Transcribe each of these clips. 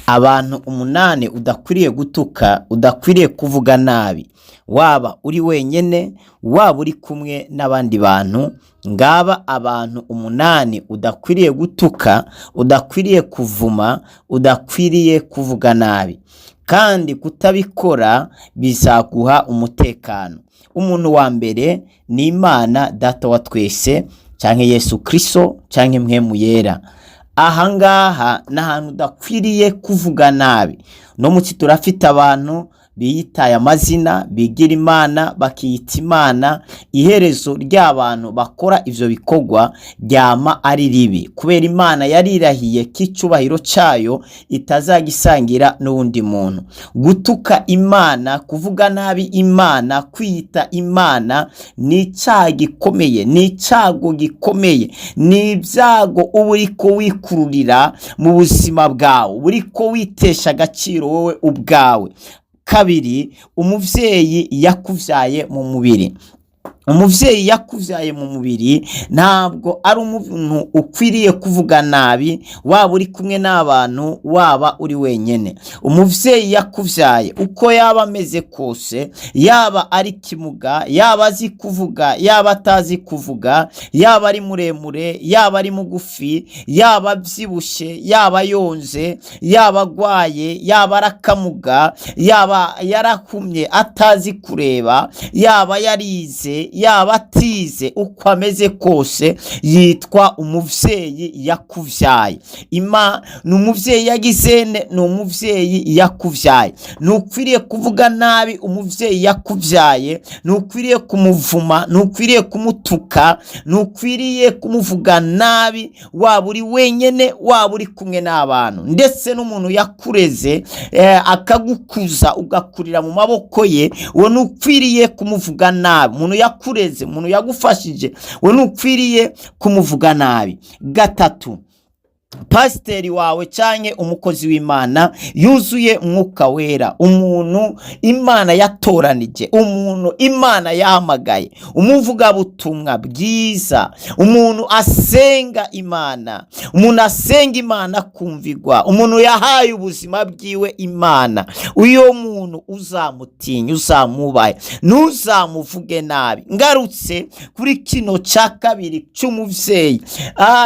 abantu 8 udakwiriye gutuka, udakwiriye kuvuga nabi, waba uri wenyene, waba uri kumwe n'abandi bantu. Ngaba abantu 8 udakwiriye gutuka, udakwiriye kuvuma, udakwiriye kuvuga nabi, kandi kutabikora bizaguha umutekano. Umuntu wa mbere ni Imana Data wa twese, canke Yesu Kristo, canke Mpwemu Yera. Ahangaha n'ahantu udakwiriye kuvuga nabi. No muci turafite abantu biyitaye amazina, bigira Imana, bakiyita Imana. Iherezo ry'abantu bakora ivyo bikorwa ryama ari ribi, kubera Imana yarirahiye k'icubahiro cayo itazagisangira n'uwundi muntu. Gutuka Imana, kuvuga nabi Imana, kwiyita Imana ni icaha gikomeye, ni icago gikomeye, ni ibyago uba uriko wikururira mu buzima bwawe, uriko witesha agaciro wowe ubwawe. Kabiri, umuvyeyi yakuvyaye mu mubiri. Umuvyeyi yakuvyaye mu mubiri ntabwo ari umuntu ukwiriye kuvuga nabi, waba uri kumwe n'abantu, waba uri wenyene. Umuvyeyi yakuvyaye uko yaba ameze kose, yaba ari kimuga, yaba azi kuvuga, yaba atazi kuvuga, yaba ari muremure, yaba ari mugufi, yaba avyibushe, yaba yonze, yaba agwaye, yaba arakamuga, yaba yarahumye atazi kureba, yaba yarize, yaba atize, uko ameze kose yitwa umuvyeyi yakuvyaye. Ni umuvyeyi yagizene, ni umuvyeyi yakuvyaye. Nukwiriye kuvuga nabi umuvyeyi yakuvyaye, nukwiriye kumuvuma, nukwiriye kumutuka, nukwiriye kumuvuga nabi, waba uri wenyene, waba uri kumwe n'abantu. Ndetse n'umuntu yakureze akagukuza ugakurira mu maboko ye, we nukwiriye kumuvuga nabi. Umuntu yakureze, umuntu yagufashije, we nukwiriye kumuvuga nabi. Gatatu, pasiteri wawe canke umukozi w'Imana yuzuye Mwuka Wera, umuntu Imana yatoranije, umuntu Imana yahamagaye, umuvuga butumwa bwiza, umuntu asenga Imana, umuntu asenga Imana kumvigwa, umuntu yahaye ubuzima bwiwe Imana. Uyo muntu uzamutinya, uzamubaye, ntuzamuvuge nabi. Ngarutse kuri kino ca kabiri c'umuvyeyi,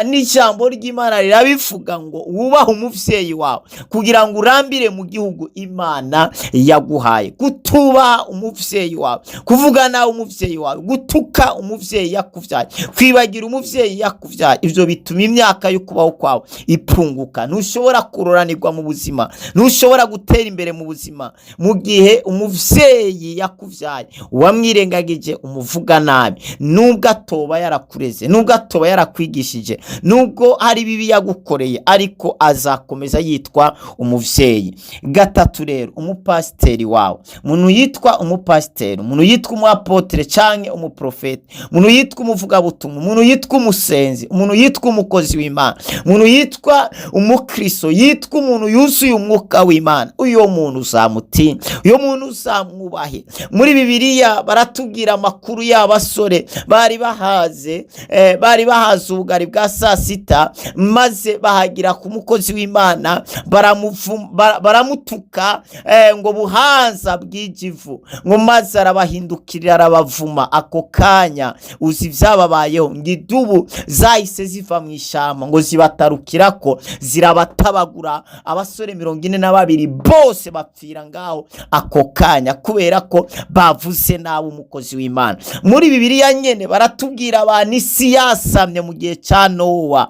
n'ijambo ry'Imana rirabivuga ngo wubaha umuvyeyi wawe kugira ngo urambire mu gihugu Imana yaguhaye. Kutubaha umuvyeyi wawe, kuvuga nawe umuvyeyi wawe, gutuka umuvyeyi yakuvyaye, kwibagira umuvyeyi yakuvyaye, ivyo bituma imyaka yo kubaho kwawe ipunguka. Ntushobora kuroranirwa mu buzima, ntushobora gutera imbere mu buzima mu gihe umuvyeyi yakuvyaye wamwirengagije, umuvuga nabi. Nubwo atoba yarakureze, nubwo atoba yarakwigishije, nubwo hari bibi yagukoreye, ariko azakomeza yitwa umuvyeyi. Gatatu rero, umupasiteri wawe, umuntu yitwa umupasiteri, umuntu yitwa umuapotre canke umuprofete, umuntu yitwa umuvugabutumwa, umuntu yitwa umusenzi, umuntu yitwa umukozi w'Imana, umuntu yitwa umukristo, yitwa umuntu yuzuye Umwuka w'Imana, uyo muntu uzamutinya, uyo muntu uzamwubahe. Muri Bibiliya baratubwira amakuru y'abasore bari bahaze ubugari bwa sasita, maze bahagira ku mukozi w'Imana, baramutuka ngo buhanza bw'ijivu, ngo maze arabahindukirira arabavuma. Ako kanya uzi vyababayeho, ngidubu zahise ziva mu ishamba ngo zibatarukirako, zirabatabagura. Abasore 42 bose bapfira ngaho ako kanya, kubera ko bavuze nabi umukozi w'Imana. Muri Bibiliya nyene baratubwira abantu isi yasamye mu gihe ca Nowa,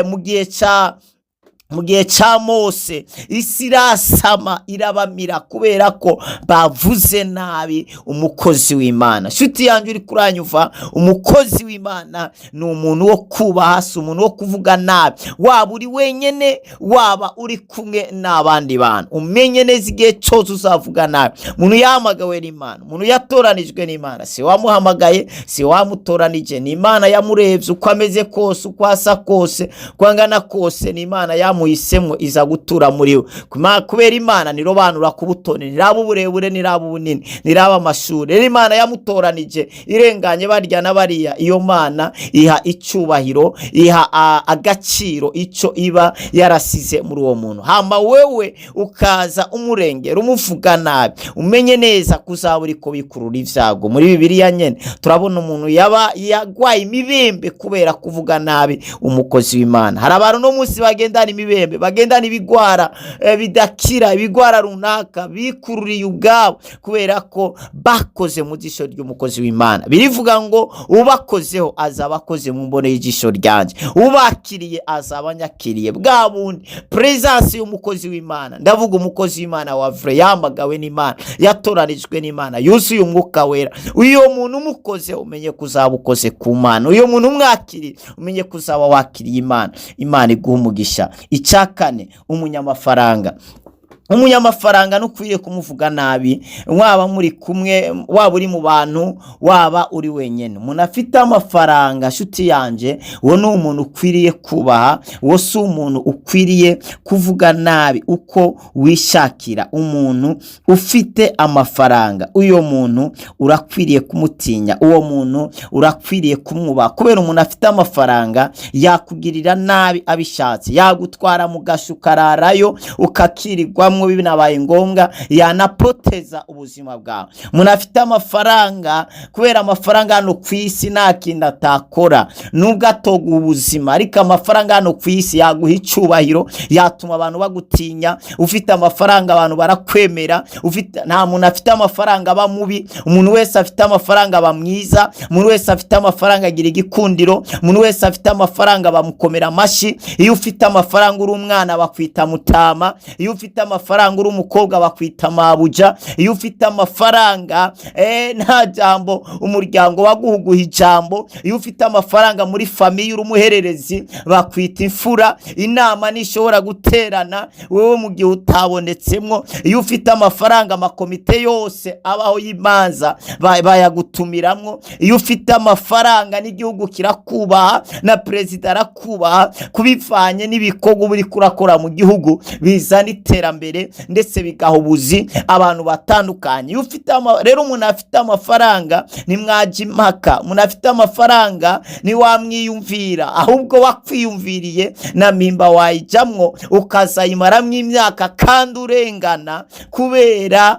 mu gihe ca Mose, isi irasama irabamira kubera ko bavuze nabi umukozi w'Imana. Shuti yanjye uri kuranyuva, umukozi w'Imana ni umuntu wo kubaha, si umuntu wo kuvuga nabi, waba uri wenyene, waba uri kumwe n'abandi bantu. Umenye neza igihe cyose uzavuga nabi. Umuntu yahamagawe n'Imana, umuntu yatoranijwe n'Imana, si wamuhamagaye, si wamutoranije, ni Imana yamurevye uko ameze kose, uko asa kose, uko angana kose, ni Imana yamuhisemo iza gutura muri we. Kubera Imana nirobanura ku butoni, niraba uburebure, niraba ubunini, niraba amashuri. Rero Imana yamutoranije irenganye barya na bariya. Iyo Mana iha icyubahiro, iha agaciro icyo iba yarasize muri uwo muntu. Hama wewe ukaza umurengera, umuvuga nabi, umenye neza kuzaburi ko bikurura ivyago. Muri Bibiliya nyene turabona umuntu yagwaye imibembe kubera kuvuga nabi umukozi w'Imana. Hari abantu no munsi bagendana imibembe, bagendana ibigwara bidakira, ibigwara runaka bikururiye ubwabo kubera ko bakoze mu jisho ry'umukozi w'Imana. Birivuga ngo ubakozeho azaba akoze mu mbone y'ijisho ryanje, ubakiriye azaba anyakiriye. Bwa bundi presence y'umukozi w'Imana, ndavuga umukozi w'Imana wa vrai, yamagawe n'Imana, yatoranijwe n'Imana, yuzuye umwuka wera. Uyo muntu umukoze umenye kuzaba ukoze ku Mana. Uyo muntu umwakiri umenye kuzaba wakiriye Imana. Imana iguha umugisha. Icyakane, umunyamafaranga nukwiye kumuvuga nabi, waba muri kumwe, waba uri mu bantu, waba uri wenyene. Umuntu afite amafaranga, shuti yanje, uwo ni umuntu ukwiriye kubaha, uwo si umuntu ukwiriye kuvuga nabi uko wishakira. Umuntu ufite amafaranga, uyo muntu urakwiriye kumutinya, uwo muntu urakwiriye kumwubaha, kubera umuntu afite amafaranga yakugirira nabi abishatse, yagutwara mu gashukararayo ukakirirwa binabaye ngombwa, yanapoteza ubuzima bwawe. Umuntu afite amafaranga, kubera amafaranga hano ku isi nta kintu atakora nubwo atoga ubuzima, ariko amafaranga hano ku isi yaguha icyubahiro, yatuma abantu bagutinya. Ufite amafaranga abantu barakwemera. Nta muntu afite amafaranga aba mubi, umuntu wese afite amafaranga aba mwiza, umuntu wese afite amafaranga agira igikundiro, umuntu wese afite amafaranga bamukomera amashi. Iyo ufite amafaranga uri umwana bakwita mutama, iyo ufite amafaranga uri umukobwa bakwita mabuja, iyo ufite amafaranga nta jambo umuryango waguhuguha ijambo, iyo ufite amafaranga muri famiye uri umuhererezi bakwita imfura, inama nishobora guterana wewe mu gihe utabonetsemwo. Iyo ufite amafaranga amakomite yose abaho y'imanza bayagutumiramwo. Iyo ufite amafaranga n'igihugu kirakubaha na perezida arakubaha, kubivanye n'ibikorwa uri kurakora mu gihugu bizana iterambere ndetse bigahubuzi abantu batandukanye. Iyo ufite rero umuntu afite amafaranga nimwaje impaka, umuntu afite amafaranga ni wamwiyumvira, ahubwo wakwiyumviriye na mimba wayijamwo ukazayimaramwo imyaka kandi urengana kubera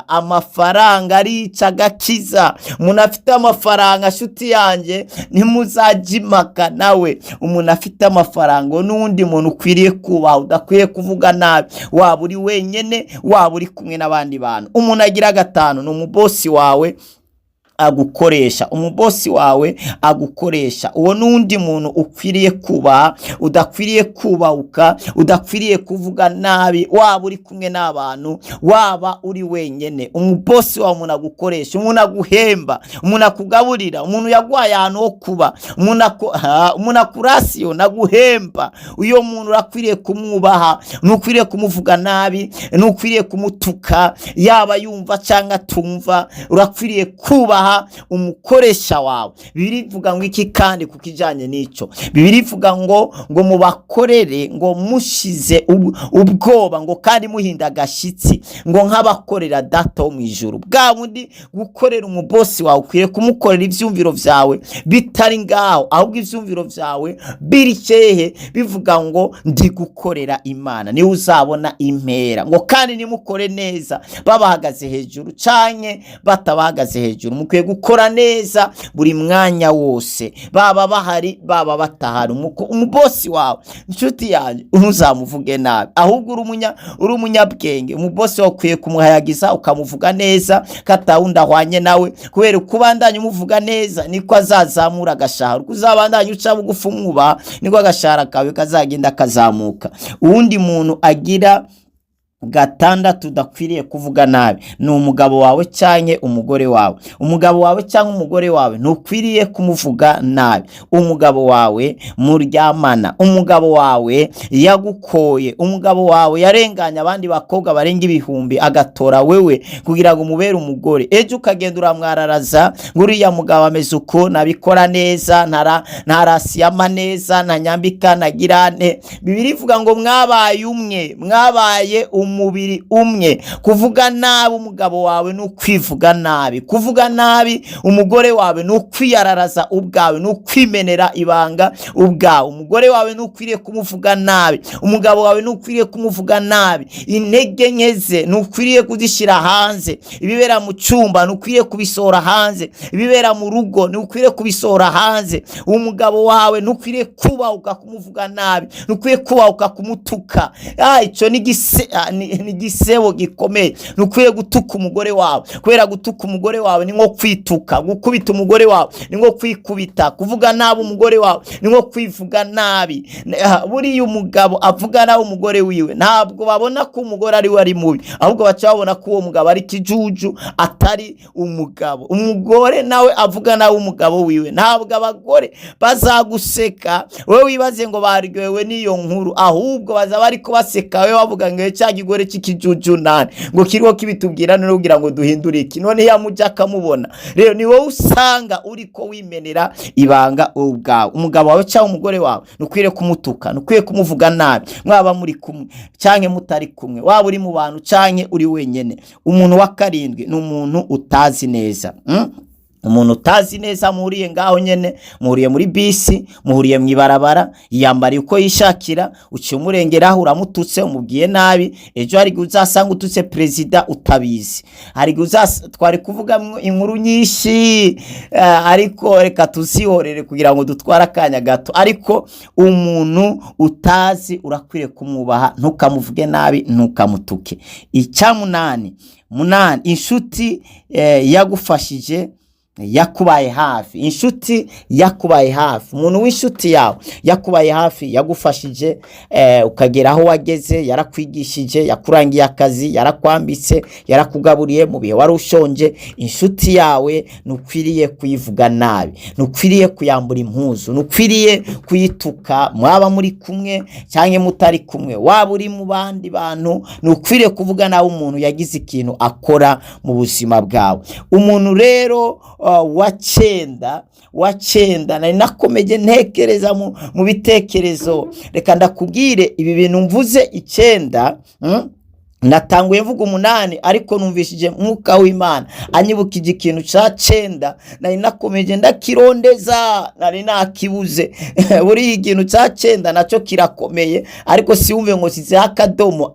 amafaranga arica agakiza. Umuntu afite amafaranga, shuti yanje, ntimuzaje impaka nawe. Umuntu afite amafaranga n'undi muntu ukwiriye kubaha, udakwiye kuvuga nabi, waba uri wenyene, waba uri kumwe n'abandi bantu. Umuntu agira gatanu, ni umubosi wawe agukoresha, umubosi wawe agukoresha. Uwo nundi muntu ukwiriye kubaha, udakwiriye kubahuka, udakwiriye kuvuga nabi, waba uri kumwe n'abantu, waba uri wenyene. Umubosi wawe umuntu agukoresha, umuntu aguhemba, umuntu akugaburira, umuntu yagwaye ahantu ho kuba, umuntu akurasiyo naguhemba. Uyo muntu urakwiriye kumwubaha, nukwiriye kumuvuga nabi, nukwiriye kumutuka, yaba yumva cyangwa tumva. Urakwiriye kubaha umukoresha wawe. Bibiri bivuga ngo iki kandi kukijanye n'ico? Bibiri bivuga ngo mubakorere ngo mushize ubwoba, ngo kandi muhinda gashitsi, ngo nk'abakorera data wo mwijuru. Bwa bundi gukorera umubosi wawe ukwiriye kumukorera ivyumviro vyawe bitari ngaho, ahubwo ivyumviro vyawe biri cyehe, bivuga ngo ndi gukorera Imana, ni uzabona impera. Ngo kandi nimukore neza babahagaze hejuru canke batabahagaze hejuru, mukwiye gukora neza buri mwanya wose, baba bahari baba batahari. Umubosi wawe, inshuti yanjye, ntuzamuvuge nabi, ahubwo uri umunyabwenge. Umubosi wawe ukwiye kumuhayagiza ukamuvuga neza, katawundi ahwanye nawe, kubera kubandanya umuvuga neza niko azazamura agashahara. Kuzabandanya uca bugufi umwubaha niko agashahara kawe kazagenda kazamuka. Uwundi muntu agira gatandatu udakwiriye kuvuga nabi ni umugabo wawe canke umugore wawe. Umugabo wawe canke umugore wawe ntukwiriye kumuvuga nabi. Umugabo wawe muryamana, umugabo wawe yagukoye, umugabo wawe yarenganya abandi bakobwa barenga ibihumbi agatora wewe kugira ngo umubere umugore, ejo ukagenda uramwararaza nguriya mugabo ameze uko, nabikora neza, ntarasiyama neza, ntanyambika, ntagirane. Bibiri ivuga ngo mwabaye umwe, mwabaye umubiri umwe. Kuvuga nabi umugabo wawe ni ukwivuga nabi. Kuvuga nabi umugore wawe ni ukwiyararaza ubwawe, ni ukwimenera ibanga ubwawe. Umugore wawe ni ukwiriye kumuvuga nabi, umugabo wawe ni ukwiriye kumuvuga nabi. Intege nke ze ni ukwiriye kuzishyira hanze. Ibibera mu cyumba ni ukwiriye kubisohora hanze, ibibera mu rugo ni ukwiriye kubisohora hanze. Umugabo wawe ni ukwiriye kubahuka kumuvuga nabi, ni ukwiriye kubahuka kumutuka. Icyo ni igisebo gikomeye. Ni ukwiriye gutuka umugore wawe, kubera gutuka umugore wawe ni nko kwituka. Gukubita umugore wawe ni nko kwikubita. Kuvuga nabi umugore wawe ni nko kwivuga nabi. Buriya umugabo avuga nabi umugore wiwe ntabwo babona ko umugore ari we ari mubi, ahubwo baca babona ko uwo mugabo ari kijuju, atari umugabo. Umugore nawe avuga nabi umugabo wiwe, ntabwo abagore bazaguseka wewe wibaze ngo baryohewe n'iyo nkuru, ahubwo baza bariko baseka wewe bavuga ngo cya gigore cy'ikijuju nani ngo kiriho kibitubwira none kugira ngo duhindure iki, none yamuja akamubona. Rero ni wowe usanga uriko wimenera ibanga ubwawe. Umugabo wawe cyangwa umugore wawe nukwiriye kumutuka, nukwiriye kumuvuga nabi, mwaba muri kumwe canke mutari kumwe, waba uri mu bantu canke uri wenyene. Umuntu wa karindwi ni umuntu utazi neza. Umuntu utazi neza muhuriye ngaho nyene, muhuriye muri bisi, muhuriye mwibarabara, yambari uko yishakira, uciye umurengeraho uramututse, umubwiye nabi, ejo hari uzasanga ututse president utabizi. Hari twari kuvuga inkuru nyinshi, ariko reka tuzihorere kugira ngo dutwara akanya gato. Ariko umuntu utazi urakwiriye kumwubaha, ntukamuvuge nabi, ntukamutuke. Icyamunani, inshuti yagufashije, yakubaye hafi. Inshuti yakubaye hafi, umuntu w'inshuti yawe yakubaye hafi, yagufashije ukagera aho wageze, yarakwigishije, yakurangiye akazi, yarakwambitse, yarakugaburiye mu bihe wari ushonje. Inshuti yawe nukwiriye kuyivuga nabi, nukwiriye kuyambura impuzu, nukwiriye kuyituka. Mwaba muri kumwe cyangwa mutari kumwe, waba uri mu bandi bantu, nukwiriye kuvuga nawe umuntu yagize ikintu akora mu buzima bwawe. Umuntu rero wa cyenda nari nakomeje ntekereza mu bitekerezo. Reka ndakubwire ibi bintu mvuze 9, natanguye mvuga 8, ariko numvishije mwuka w'Imana anyibukije ikintu ca 9. Nari nakomeje ndakirondeza, nari nakibuze. Buri ikintu ca 9 naco kirakomeye, ariko siwumve ngo size akadomo.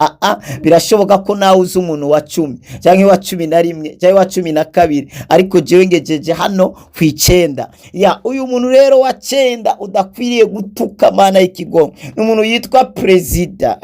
Birashoboka ko nawe uzi umuntu wa 10 cyangwa wa 11 cyangwa wa 12, ariko jewe ngejeje hano ku 9. Uyu muntu rero wa 9 udakwiriye gutuka, mana y'ikigongo, umuntu yitwa president,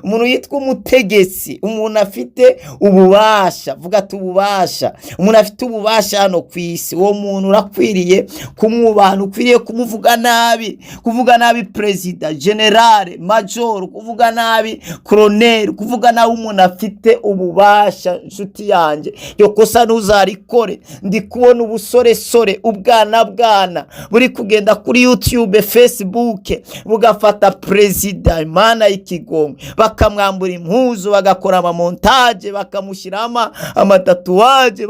umuntu yitwa umutegetsi, umuntu afite ububasha. Vuga ububasha. Umuntu afite ububasha hano ku isi, uwo muntu urakwiriye kumwubaha, ukwiriye kumuvuga nabi. Kuvuga nabi president, general, major, kuvuga nabi colonel, kuvuga nabi umuntu afite ububasha. Nshuti yanjye, yo kosa ntuzarikore. Ndi kubona ubusore ubwana buri kugenda kuri YouTube, Facebook, bugafata president, Imana y'ikigongo, bakamwambura impuzu, bagakora amamontage, bakamushyirama amatatuwaje,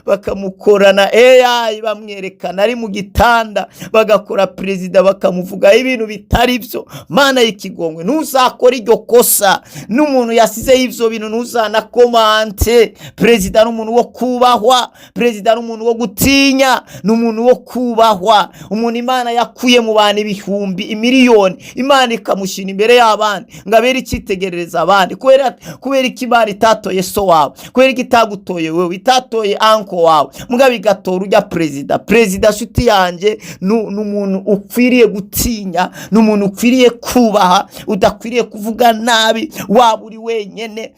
bakamukorana AI, bamwerekana ari mu gitanda, bagakora president, bakamuvuga ibintu bitari byo. Mana y'ikigongwe, ntuzakora iryo kosa. N'umuntu yasize ivyo bintu ntuzana komante. President n'umuntu wo kubahwa, president n'umuntu wo gutinya, n'umuntu wo kubahwa, umuntu Imana yakuye mu bantu ibihumbi, imiliyoni, Imana ikamushina imbere y'abandi ngabera ikitegerereza abandi. Kubera ikimana itatoye so wawe, kubera ikitagutoye wewe, itatoye anko wawe, mugabe igatora ujya president. Shuti yanjye, n'umuntu ukwiriye gutinya, n'umuntu ukwiriye kubaha, udakwiriye kuvuga nabi waba uri wenyene.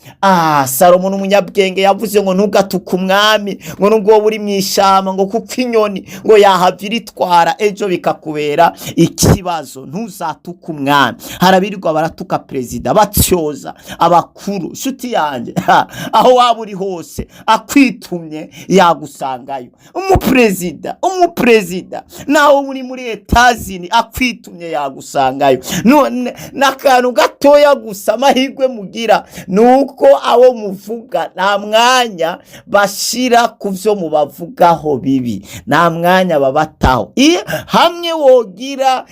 Salomo n'umunyabwenge yavuze ngo ntugatuke umwami, ngo nubwo uri mwishama, ngo kuko inyoni ngo yahavira itwara, ejo bikakubera ikibazo. Ntuzatuke umwami. Harabirirwa baratuka president, batyoza abakuru, shuti yanjye aho waba uri hose akwitumye yagusangayo. Umuperezida naho uri muri Etazini akwitumye yagusangayo. None n'akantu gatoya gusa amahirwe mugira nuko abo muvuga nta mwanya bashira ku byo mubavugaho bibi, nta mwanya babataho. Hamwe wogira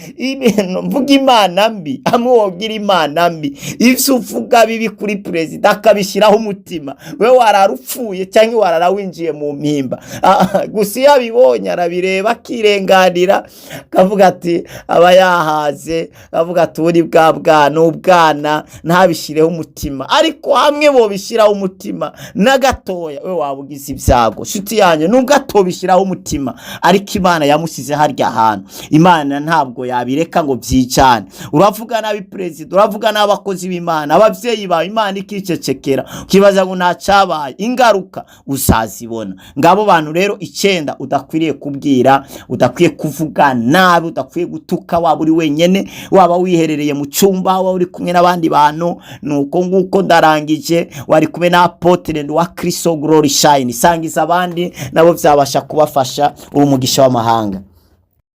mvuga imana mbi, hamwe wogira imana mbi, ivyo uvuga bibi kuri perezida akabishyiraho umutima, we wararupfuye cyangwa wararawinjiye mu mpimba. Gusa iyo abibonye arabireba akirenganira akavuga ati aba yahaze, akavuga ati uri ubwana ntabishireho umutima. Ariko hamwe bo bishyiraho umutima na gatoya, we wabugize ibyago. Shuti yanjye nubwo atobishyiraho umutima, ariko Imana yamushyize harya hantu. Imana ntabwo yabireka ngo byicane. Uravuga nabi perezida, uravuga n'abakozi b'Imana, abavyeyi bawe, Imana ikicecekera, ukibaza ngo ntacabaye, ingaruka uzazibona. Ngabo bantu rero 9 udakwiriye kubwira, udakwiye kuvuga nabi, udakwiye gutuka, waba uri wenyene, waba wiherereye mu cyumba, waba uri kumwe n'abandi bantu. Nuko nguko ndarangije. Wari kumwe na Apotre wa Kristo Glory Shine. Sangiza abandi nabo byabasha kubafasha umugisha w'amahanga.